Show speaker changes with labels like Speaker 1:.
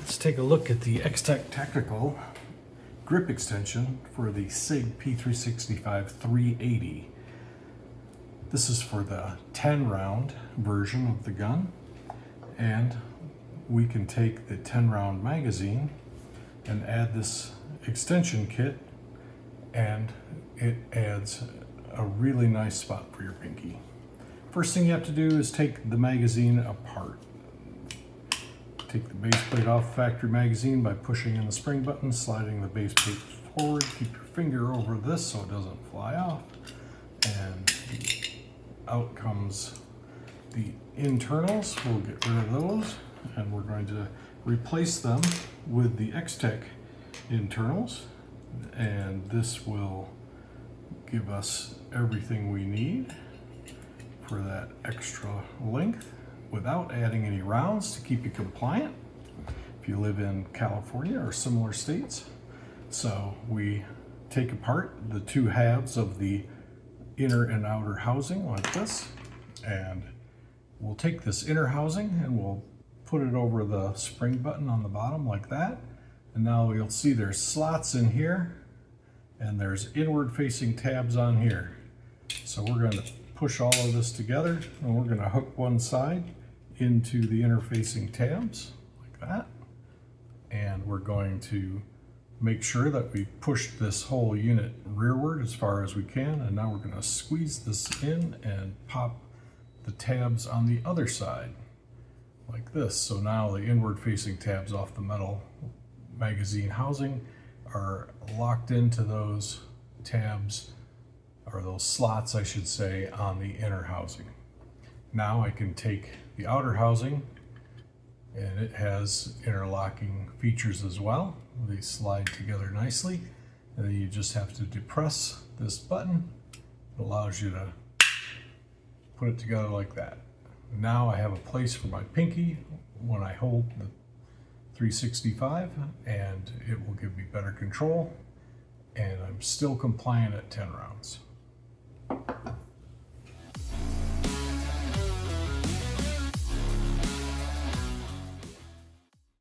Speaker 1: Let's take a look at the XTech Tactical grip extension for the SIG P365 380. This is for the 10 round version of the gun, and we can take the 10 round magazine and add this extension kit, and it adds a really nice spot for your pinky. First thing you have to do is take the magazine apart. Take the base plate off factory magazine by pushing in the spring button, sliding the base plate forward. Keep your finger over this so it doesn't fly off. And out comes the internals. We'll get rid of those, and we're going to replace them with the XTech internals. And this will give us everything we need for that extra length, without adding any rounds to keep you compliant if you live in California or similar states. So we take apart the two halves of the inner and outer housing like this, and we'll take this inner housing and we'll put it over the spring button on the bottom like that. And now you'll see there's slots in here and there's inward facing tabs on here. So we're going to push all of this together, and we're going to hook one side into the interfacing tabs like that, and we're going to make sure that we push this whole unit rearward as far as we can, and now we're going to squeeze this in and pop the tabs on the other side like this. So now the inward facing tabs off the metal magazine housing are locked into those tabs, or those slots I should say, on the inner housing. Now I can take the outer housing, and it has interlocking features as well. They slide together nicely, and then you just have to depress this button. It allows you to put it together like that. Now I have a place for my pinky when I hold the 365, and it will give me better control, and I'm still compliant at 10 rounds.